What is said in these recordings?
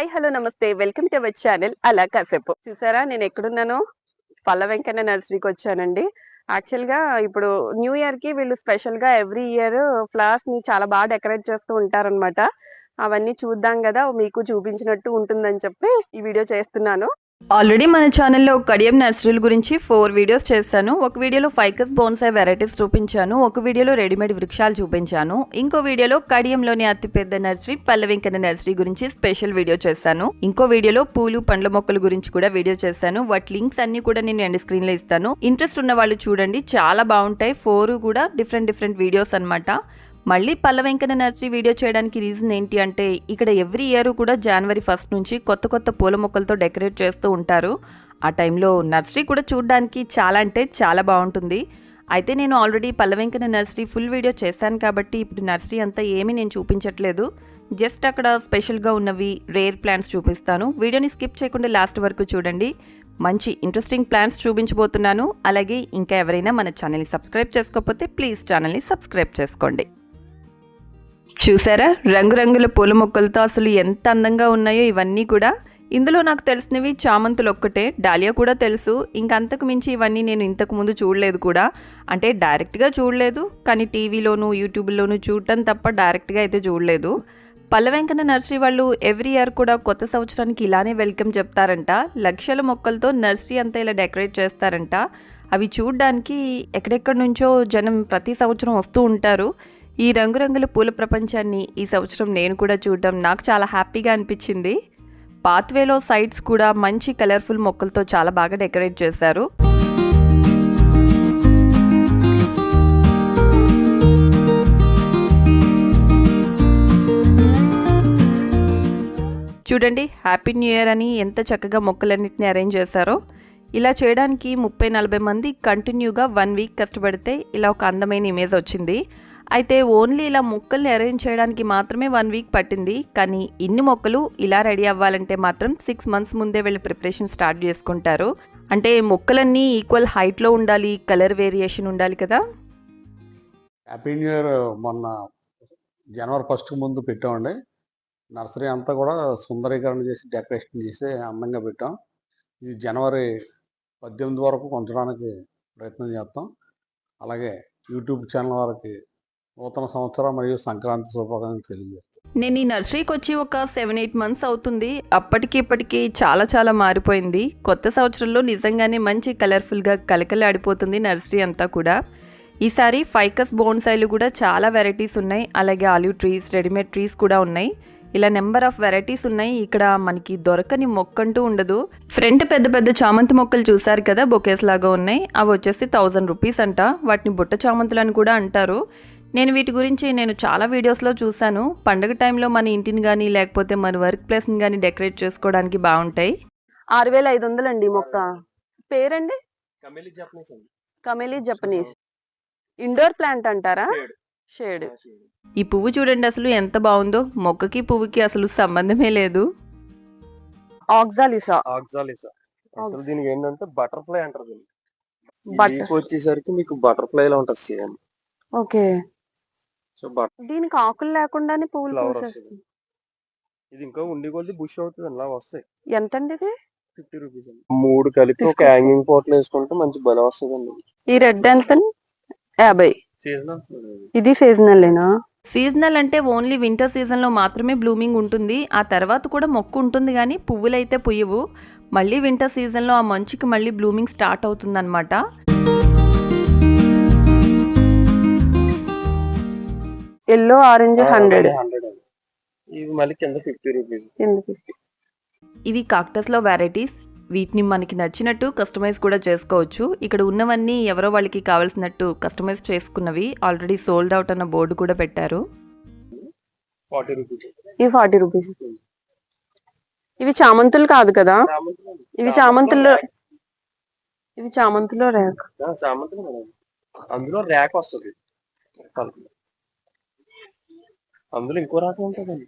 Hi hello నమస్తే welcome to our channel అలా కాసేపు. చూసారా నేను ఎక్కడున్నానో? పల్ల వెంకన్న నర్సరీకి వచ్చానండి. యాక్చువల్‌గా ఇప్పుడు న్యూ ఇయర్‌కి వీళ్ళు స్పెషల్‌గా ఎవ్రీ ఇయర్ ఫ్లవర్స్‌ని చాలా బాగా డెకరేట్ చేస్తూ ఉంటారనమాట. అవన్నీ చూద్దాం గదా! మీకు చూపించినట్టు ఉంటుందని చెప్పి ఈ వీడియో చేస్తున్నాను. ఆల్రెడీ మన ఛానల్లో కడియం నర్సరీల గురించి 4 వీడియోస్ చేశాను. ఒక వీడియోలో ఫైకస్ బోన్సాయ్ వెరైటీస్ చూపించాను. ఒక వీడియోలో రెడీమేడ్ వృక్షాలు చూపించాను. ఇంకో వీడియోలో కడియంలోని అతిపెద్ద నర్సరీ పల్ల వెంకన్న నర్సరీ గురించి స్పెషల్ వీడియో చేశాను. ఇంకో వీడియోలో పూలు పండ్ల మొక్కల గురించి కూడా వీడియో చేశాను. వాటి లింక్స్ అన్ని కూడా నేను ఎండ్ స్క్రీన్ లో ఇస్తాను. ఇంట్రెస్ట్ ఉన్న వాళ్ళు చూడండి, చాలా బాగుంటాయి. 4 కూడా డిఫరెంట్ వీడియోస్ అన్నమాట. మళ్ళీ పల్ల వెంకన్న నర్సరీ వీడియో చేయడానికి రీజన్ ఏంటి అంటే, ఇక్కడ ఎవ్రీ ఇయర్ కూడా జనవరి 1 నుంచి కొత్త పూల మొక్కలతో డెకరేట్ చేస్తూ ఉంటారు. ఆ టైంలో నర్సరీ కూడా చూడడానికి చాలా అంటే చాలా బాగుంటుంది. అయితే నేను ఆల్రెడీ పల్ల వెంకన్న నర్సరీ ఫుల్ వీడియో చేశాను కాబట్టి ఇప్పుడు నర్సరీ అంతా ఏమీ నేను చూపించట్లేదు. జస్ట్ అక్కడ స్పెషల్గా ఉన్నవి రేర్ ప్లాంట్స్ చూపిస్తాను. వీడియోని స్కిప్ చేయకుండా లాస్ట్ వరకు చూడండి. మంచి ఇంట్రెస్టింగ్ ప్లాంట్స్ చూపించబోతున్నాను. అలాగే ఇంకా ఎవరైనా మన ఛానల్ని సబ్స్క్రైబ్ చేసుకోకపోతే ప్లీజ్ ఛానల్ని సబ్స్క్రైబ్ చేసుకోండి. చూసారా రంగురంగుల పూల మొక్కలతో అసలు ఎంత అందంగా ఉన్నాయో ఇవన్నీ కూడా. ఇందులో నాకు తెలిసినవి చామంతులు ఒక్కటే, డాలియా కూడా తెలుసు. ఇంకంతకు మించి ఇవన్నీ నేను ఇంతకు ముందు చూడలేదు కూడా. అంటే డైరెక్ట్గా చూడలేదు, కానీ టీవీలోను యూట్యూబ్లోను చూడటం తప్ప డైరెక్ట్గా అయితే చూడలేదు. పల్ల వెంకన్న నర్సరీ వాళ్ళు ఎవ్రీ ఇయర్ కూడా కొత్త సంవత్సరానికి ఇలానే వెల్కమ్ చెప్తారంట. లక్షల మొక్కలతో నర్సరీ అంతా ఇలా డెకరేట్ చేస్తారంట. అవి చూడడానికి ఎక్కడెక్కడి నుంచో జనం ప్రతి సంవత్సరం వస్తూ ఉంటారు. ఈ రంగురంగుల పూల ప్రపంచాన్ని ఈ సంవత్సరం నేను కూడా చూడడం నాకు చాలా హ్యాపీగా అనిపించింది. పాత్వేలో సైడ్స్ కూడా మంచి కలర్ఫుల్ మొక్కలతో చాలా బాగా డెకరేట్ చేశారు. చూడండి, హ్యాపీ న్యూ ఇయర్ అని ఎంత చక్కగా మొక్కలన్నింటినీ అరేంజ్ చేశారో. ఇలా చేయడానికి 30-40 మంది కంటిన్యూగా 1 వీక్ కష్టపడితే ఇలా ఒక అందమైన ఇమేజ్ వచ్చింది. అయితే ఓన్లీ ఇలా మొక్కల్ని అరేంజ్ చేయడానికి మాత్రమే 1 వీక్ పట్టింది. కానీ ఇన్ని మొక్కలు ఇలా రెడీ అవ్వాలంటే మాత్రం 6 మంత్స్ ముందే వీళ్ళు ప్రిపరేషన్ స్టార్ట్ చేసుకుంటారు. అంటే మొక్కలన్నీ ఈక్వల్ హైట్లో ఉండాలి, కలర్ వేరియేషన్ ఉండాలి కదా. హ్యాపీ న్యూ ఇయర్ మొన్న జనవరి 1 ముందు పెట్టామండి. నర్సరీ అంతా కూడా సుందరీకరణ చేసి డెకరేషన్ చేసి అందంగా పెట్టాం. ఇది జనవరి 18 వరకు ఉంచడానికి ప్రయత్నం చేస్తాం. అలాగే యూట్యూబ్ ఛానల్ వారికి నూతన సంవత్సరం మరియు సంక్రాంతి శుభాకాంక్షలు తెలియజేస్తాం. నేను ఈ నర్సరీకి వచ్చి ఒక 7-8 మంత్స్ అవుతుంది. అప్పటికి ఇప్పటికి చాలా మారిపోయింది. కొత్త సంవత్సరంలో నిజంగానే మంచి కలర్ఫుల్గా కలకలాడిపోతుంది నర్సరీ అంతా కూడా. ఈసారి ఫైకస్ బోన్సాయిలు కూడా చాలా వెరైటీస్ ఉన్నాయి. అలాగే ఆలివ్ ట్రీస్, రెడీమేడ్ ట్రీస్ కూడా ఉన్నాయి. ఇలా నెంబర్ ఆఫ్ వెరైటీస్ ఉన్నాయి. ఇక్కడ మనకి దొరకని మొక్కంటూ ఉండదు. ఫ్రంట్ పెద్ద చామంతి మొక్కలు చూసారు కదా, బొకేస్ లాగా ఉన్నాయి. అవి వచ్చేసి 1000 రూపీస్ అంట. వాటిని బుట్ట చామంతులు అని కూడా అంటారు. నేను వీటి గురించి చాలా వీడియోస్లో చూశాను. పండుగ టైంలో మన ఇంటిని కానీ లేకపోతే మన వర్క్ ప్లేస్ని కానీ డెకరేట్ చేసుకోవడానికి బాగుంటాయి. 6500 అండి మొక్క. పేరండి? కమెలీ జపనీస్. ఇండోర్ ప్లాంట్ అంటారా? షేడ్. ఈ పువ్వు చూడండి అసలు ఎంత బాగుందో. మొక్కకి పువ్వుకి అసలు సంబంధమే లేదు. ఆక్సాలిసా. దీనికి ఏంటంటే బటర్ఫ్లై అంటారు. దీనికి వచ్చేసరికి మీకు బటర్ఫ్లై లా ఉంటుంది సేమ్. ఓకే. సో దీనికి ఆకులు లేకుండానే పువ్వులు పూసేస్తుంది. ఇది ఇంకా ఉండి కొద్ది బుష్ అవుతుంది, అలా వస్తాయి. ఎంతండి ఇది? 50 రూపీస్ అండి. 3 కలిపి ఒక హ్యాంగింగ్ పాట్ లో వేసుకుంటే మంచి బలం వస్తుందండి. ఈ రెడ్ ఎంత? 50. సీజనల్. ఇది సీజనలేనా? సీజనల్ అంటే ఓన్లీ వింటర్ సీజన్లో మాత్రమే బ్లూమింగ్ ఉంటుంది. ఆ తర్వాత కూడా మొక్కు ఉంటుంది కానీ పువ్వులైతే పుయ్యవు. మళ్ళీ వింటర్ సీజన్లో ఆ మంచుకి మళ్ళీ బ్లూమింగ్ స్టార్ట్ అవుతుందన్నమాట. Yellow orange 100. ఇవి మళ్ళీ కింద 50 రూపీస్. ఇవి కాక్టస్లో వెరైటీస్. వీటిని మనకి నచ్చినట్టు కస్టమైజ్ కూడా చేసుకోవచ్చు. ఇక్కడ ఉన్నవన్నీ ఎవరో వాళ్ళకి కావాల్సినట్టు కస్టమైజ్ చేసుకున్నవి. ఆల్రెడీ సోల్డ్ అవుట్ అన్న బోర్డు కూడా పెట్టారు. 40 రూపీస్. ఇవి 40 రూపీస్. ఇవి చామంతులు కాదు కదా? ఇవి చామంతుల్లో ర్యాక్. అందులో ర్యాక్ వస్తుంది. అందులో ఇంకో రకం ఉంటుందండి.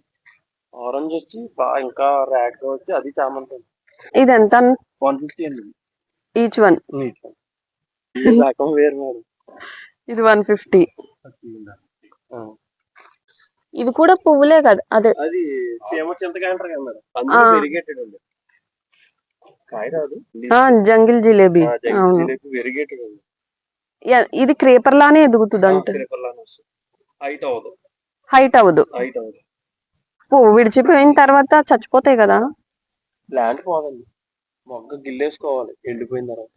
ఆరెంజ్ వచ్చి ఇంకా ర్యాక్ వచ్చి అది చామంతి. ఇది ఎంత? 150 అండి ఈచ్ వన్. రకం వేరు మేడం. ఇది 150. ఇవి కూడా పువ్వులే కదా? అదే అది చీమ చింతకాయ అంటారు కదా మేడం, అందులో ఆ. వెరిగేటెడ్ ఉంది. కాయ రాదు, జంగిల్ జిలేబీ. అవును. జిలేబీ వెరిగేటెడ్ ఉంది. ఇది క్రేపర్ లానే ఎదుగుతుంది అంటే హైట్ అవ్వదు, హైట్ అవ్వదు. హైట్ అవ్వదు. పువ్వు విడిచిపోయిన తర్వాత చచ్చిపోతాయి కదా. ప్లాంట్ పోదండి, మొగ్గ గిల్లేసుకోవాలి ఎండిపోయిన తర్వాత.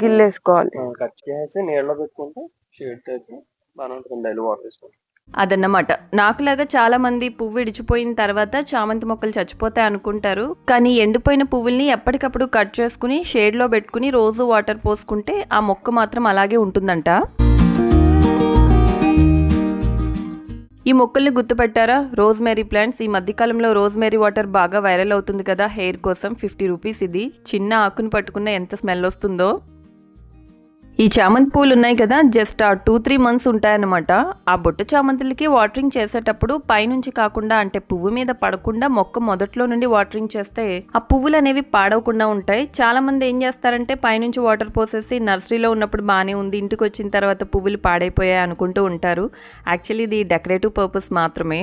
గిల్లేసుకోవాలి. కట్ చేసి నీళ్ళలో పెట్టుకుంటే షేడ్ అయితే బాగా ఉంటుంది, డైలీ వాటర్ వేసుకోవాలి. అదన్నమాట. నాకులాగా చాలా మంది పువ్వు విడిచిపోయిన తర్వాత చామంతి మొక్కలు చచ్చిపోతాయి అనుకుంటారు. కానీ ఎండిపోయిన పువ్వుల్ని ఎప్పటికప్పుడు కట్ చేసుకుని షేడ్లో పెట్టుకుని రోజు వాటర్ పోసుకుంటే ఆ మొక్క మాత్రం అలాగే ఉంటుందంట. ఈ మొక్కల్ని గుర్తుపెట్టారా? Rosemary plants. ఈ మధ్యకాలంలో రోజ్మేరీ వాటర్ బాగా వైరల్ అవుతుంది కదా హెయిర్ కోసం. 50 రూపీస్ ఇది. చిన్న ఆకును పట్టుకున్న ఎంత స్మెల్ వస్తుందో. ఈ చామంతి పూలు ఉన్నాయి కదా, జస్ట్ 2-3 మంత్స్ ఉంటాయన్నమాట. ఆ బుట్ట చామంతులకి వాటరింగ్ చేసేటప్పుడు పైనుంచి కాకుండా అంటే పువ్వు మీద పడకుండా మొక్క మొదట్లో నుండి వాటరింగ్ చేస్తే ఆ పువ్వులు అనేవి పాడవకుండా ఉంటాయి. చాలా మంది ఏం చేస్తారంటే పైనుంచి వాటర్ పోసేసి నర్సరీలో ఉన్నప్పుడు బాగానే ఉంది, ఇంటికి వచ్చిన తర్వాత పువ్వులు పాడైపోయాయి అనుకుంటూ ఉంటారు. యాక్చువల్లీ ఇది డెకరేటివ్ పర్పస్ మాత్రమే.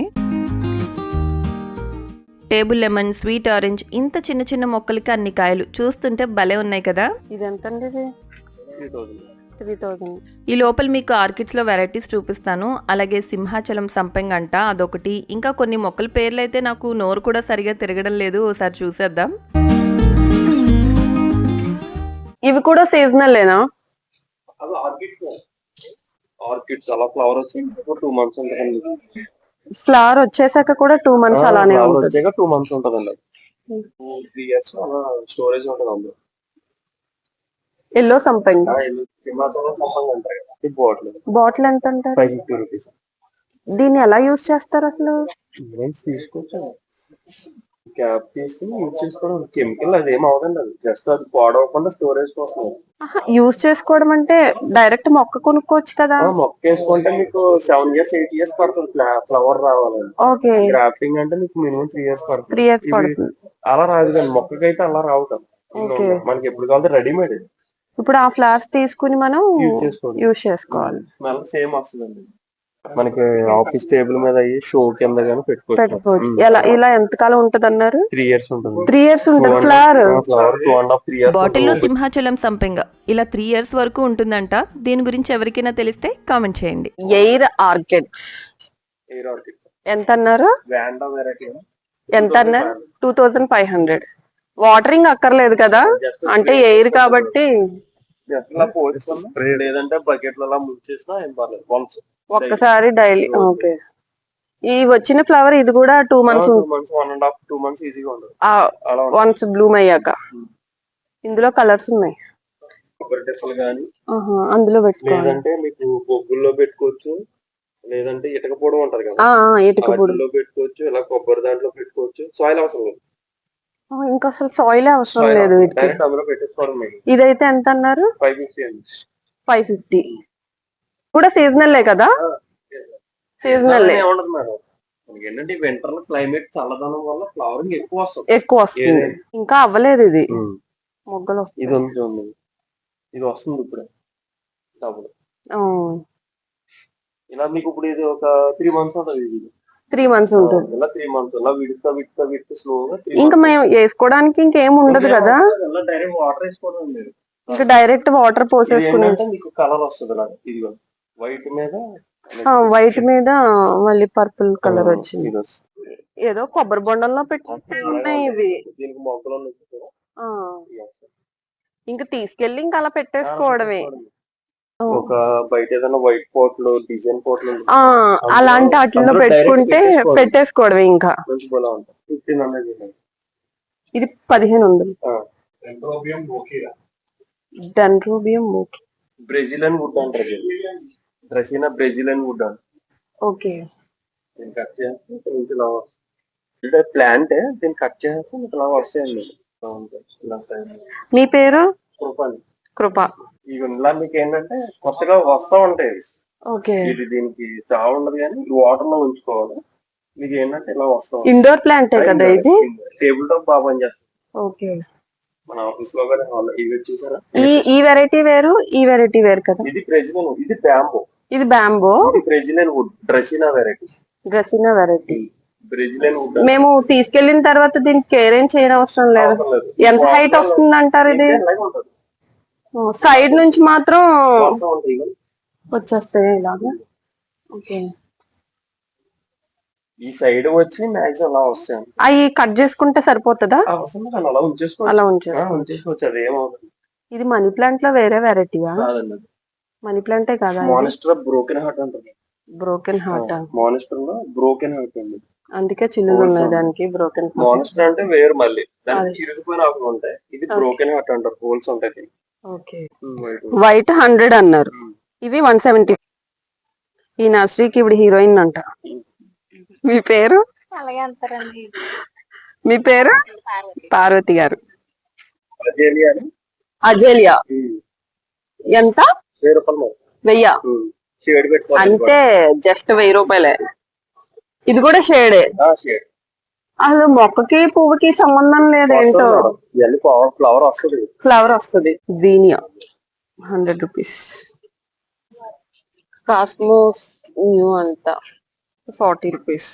టేబుల్ లెమన్, స్వీట్ ఆరెంజ్, ఇంత చిన్న చిన్న మొక్కలకి అన్ని కాయలు చూస్తుంటే భలే ఉన్నాయి కదా. ఇది ఎంత అండి? ఇది 3000. ఈ లోపల మీకు ఆర్కిడ్స్లో వెరైటీస్ చూపిస్తాను. అలాగే సింహాచలం సంపెంగ అంట అదొకటి. ఇంకా కొన్ని మొక్కల పేర్లు అయితే నాకు నోరు కూడా సరిగా తిరగడం లేదు. ఒకసారి చూసేద్దాం. ఇవి కూడా సీజనల్లేనా? అది ఆర్కిడ్స్ అలా ఫ్లవర్ వచ్చి 2 months ఉంటుందండి. ఫ్లవర్ వచ్చేసాక కూడా 2 months అలానే ఫ్లవర్ ఉంటుంది. వచ్చాక 2 months ఉంటుందండి. 2-3 years అలా స్టోరేజ్ ఉంటుంది అందులో. ఎల్లో సంపెంగ. సింహాచలం సంపంగి అంటారు కదా, బాటిల్ ఎంత అంటారు? 550 రూపీస్. దీన్ని ఎలా యూజ్ చేస్తారు అసలు? తీసుకోవచ్చు, క్యాప్ తీసుకుని యూజ్ చేసుకోవడం. కెమికల్ అది ఏం అవదండి, అది జస్ట్ అది పాడవకుండా స్టోరేజ్ కోసం. యూజ్ చేసుకోవడం అంటే డైరెక్ట్ మొక్క కొనుక్కోవచ్చు కదా. మొక్క వేసుకుంటే మీకు 7 years 8 years పడుతుంది ఫ్లవర్ రావాలండి. ఓకే. గ్రాఫ్టింగ్ అంటే మీకు మినిమం 3 years పడుతుంది. 3 years పడుతుంది. అలా రాదు కానీ మొక్కకైతే అలా రావు కదా. మనకి ఎప్పుడు కావాలి రెడీమేడ్. ఇప్పుడు ఆ ఫ్లవర్స్ తీసుకుని మనం యూజ్ చేసుకోవాలి. స్మెల్ సేమ్ వస్తుందండి. మనకి ఆఫీస్ టేబుల్ మీద అయ్యి షో కింద గానీ పెట్టుకోవచ్చు. ఇలా ఎంత కాలం ఉంటది అన్నారు? 3 years ఉంటుంది. 3 years ఉంటుంది ఫ్లవర్. 2.5-3 years. బాటిల్లో సింహాచలం సంపెంగ ఇలా 3 years వరకు ఉంటుందంట. దీని గురించి ఎవరికైనా తెలిస్తే కామెంట్ చేయండి. ఎయిర్ ఆర్కిడ్ ఎంత అన్నారు? ఎంత అన్నారు? 2500. వాటరింగ్ అక్కర్లేదు కదా, అంటే ఎయిర్ కాబట్టి. లేదంటే బకెట్ లో ముంచేసినా ఏం పర్లేదు. ఒక్కసారి డైలీ. ఓకే. ఈ వచ్చిన ఫ్లవర్ ఇది కూడా 2 months 1.5-2 months ఈజీగా ఉంటుంది. వన్స్ బ్లూమ్ అయ్యాక. ఇందులో కలర్స్ ఉన్నాయి. అందులో పెట్టుకోవాలి. లేదంటే మీకు బొగ్గుల్లో పెట్టుకోవచ్చు, లేదంటే ఇటుక పొడి ఉంటది కదా, ఇటుక పొడిలో పెట్టుకోవచ్చు. ఇలా కొబ్బరి దాంట్లో పెట్టుకోవచ్చు. సాయిల్ అవసరం లేదు. ఇంకా అసలు సాయిల్ అవసరం లేదు వీటికి. అందులో పెట్టేసుకోవడం. ఇదైతే ఎంత అన్నారు? 550. కూడా సీజనల్ కదా? సీజనల్ ఉండదు మేడం. ఏంటంటే వింటర్ లో క్లైమేట్ చల్లదనం వల్ల ఫ్లవరింగ్ ఎక్కువ వస్తుంది. ఇంకా అవ్వలేదు ఇది, మొగ్గలు వస్తాయి. ఇది వస్తుంది ఇప్పుడే డబుల్. ఇలా మీకు ఇప్పుడు ఇది ఒక 3 months ఉంటుంది ఈజీగా. 3 months ఉంటుంది. ఇలా 3 months ఇలా విడుతా స్లోగా. ఇంకా మేము వేసుకోవడానికి ఇంకేం ఉండదు కదా, డైరెక్ట్ వాటర్ వేసుకోవడం లేదు. ఇంకా డైరెక్ట్ వాటర్ పోసేసుకుని మీకు కలర్ వస్తుంది. ఇలా ఇదిగో వైట్ మీద మళ్ళీ పర్పుల్ కలర్ వచ్చింది. ఏదో కొబ్బరి బొండంలో పెట్టుకున్నాయి ఇవి. దీనికి మొక్కలు ఉన్నాయి. ఇంకా తీసుకెళ్లి ఇంకా అలా పెట్టేసుకోవడమే. ఒక బయట ఏదైనా వైట్ పోట్లు, డిజైన్ పోట్లు అలాంటి వాటిలో పెట్టుకుంటే పెట్టేసుకోవడమే. ఇంకా ఇది 1500. డెండ్రోబియం మోకి, బ్రెజిలియన్ వుడ్ అంటారు. డ్రెసినా బ్రెజిలియన్ వుడ్ అంట. ఓకే. దీన్ని కట్ చేసి ఇలా వస్తుంది. ప్లాంట్ దీన్ని కట్ చేసి ఇలా వస్తాయండి. మీ పేరు? కృప. ఇలా మీకు ఏంటంటే కొత్తగా వస్తా ఉంటాయి. ఇది దీనికి చావ ఉండదు కానీ వాటర్ లో ఉంచుకోవాలి. మీకు ఏంటంటే ఇలా వస్తా. ఇండోర్ ప్లాంటే కదా ఇది? టేబుల్ టాప్ బాగా పనిచేస్తుంది. ఓకే. మన ఆఫీస్ లో కానీ ఇవి చూసారా? ఈ వెరైటీ వేరు, ఈ వెరైటీ వేరు కదా. ఇది బ్రెజిలియన్, ఇది బ్యాంబో. ఇది bamboo. Brazilian wood, dracaena variety. Brazilian wood మేము తీసుకెళ్లిన తర్వాత దీనికి కేర్ ఏం చేయని అవసరం లేదు. అవసరం లేదు. ఎంత హైట్ వస్తుంది అంటారు ఇది? ఇలాగే ఉంటుంది. సైడ్ నుంచి మాత్రం వస్తూ ఉంటాయి ఇగో. వచ్చేస్తాయి ఇలాగా. ఓకే, ఈ సైడ్ వచ్చి మాక్సిమం అలా వస్తాయి. అవి కట్ చేసుకుంటే సరిపోతుందా? అవసరం లేదు, అలా ఉంచేసుకోవచ్చు. అలా ఆ, ఉంచేసుకో. ఉంచేసుకోవచ్చు, అది ఏమవుతుంది ఇది మనీ ప్లాంట్ లో వేరే వెరైటీయా? కాదండి. మనీ ప్లాంటే కదా? మానిస్టర్ బ్రోకెన్ హార్ట్ అంటారు. Broken heart. మానిస్టర్ లో బ్రోకెన్ హార్ట్ అండి. అందుకే చిల్లులు ఉన్నాయి దానికి. Broken heart. మానిస్టర్ అంటే వేరు, మళ్ళీ దానికి అదే. చిరిగిపోయిన ఆకులు ఉంటాయి. ఇది బ్రోకెన్ హార్ట్ అంటారు, హోల్స్ ఉంటాయి దీనికి. ఓకే, వైట్ వైట్ 100 అన్నారు, ఇవి 170. ఈ నర్సరీకి ఇప్పుడు హీరోయిన్ అంట. మీ పేరు? అలాగే అంటారండి. మీ పేరు? పార్వతి గారు. అజేలియా అని. అజేలియా ఎంత? 1000 రూపాయలు మరి. 1000. షేడ్ పెట్టుకోవాలి. అంటే జస్ట్ 1000 రూపాయలే. ఇది కూడా షేడే. షేడ్ అసలు మొక్కకి పువ్వుకి సంబంధం లేదేంటో. ఇవన్నీ ఫ్లవర్ వస్తుంది. ఫ్లవర్ వస్తుంది. Zinnia 100 rupees. కాస్మోస్ న్యూ అంట 40 రూపీస్.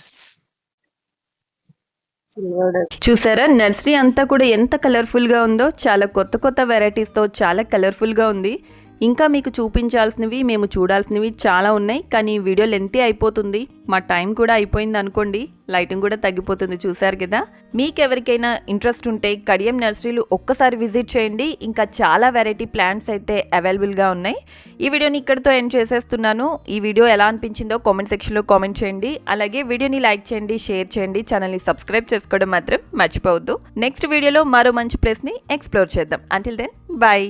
చూసారా నర్సరీ అంతా కూడా ఎంత కలర్ఫుల్గా ఉందో. చాలా కొత్త కొత్త వెరైటీస్తో చాలా కలర్ఫుల్గా ఉంది. ఇంకా మీకు చూపించాల్సినవి, మేము చూడాల్సినవి చాలా ఉన్నాయి. కానీ వీడియో లెంతీ అయిపోతుంది, మా టైం కూడా అయిపోయింది అనుకోండి. లైటింగ్ కూడా తగ్గిపోతుంది, చూసారు కదా. మీకు ఎవరికైనా ఇంట్రెస్ట్ ఉంటే కడియం నర్సరీలు ఒక్కసారి విజిట్ చేయండి. ఇంకా చాలా వెరైటీ ప్లాంట్స్ అయితే అవైలబుల్గా ఉన్నాయి. ఈ వీడియోని ఇక్కడితో ఎండ్ చేసేస్తున్నాను. ఈ వీడియో ఎలా అనిపించిందో కామెంట్ సెక్షన్లో కామెంట్ చేయండి. అలాగే వీడియోని లైక్ చేయండి, షేర్ చేయండి, ఛానల్ని సబ్స్క్రైబ్ చేసుకోవడం మాత్రం మర్చిపోవద్దు. నెక్స్ట్ వీడియోలో మరో మంచి ప్లేస్ని ఎక్స్ప్లోర్ చేద్దాం. Until then bye.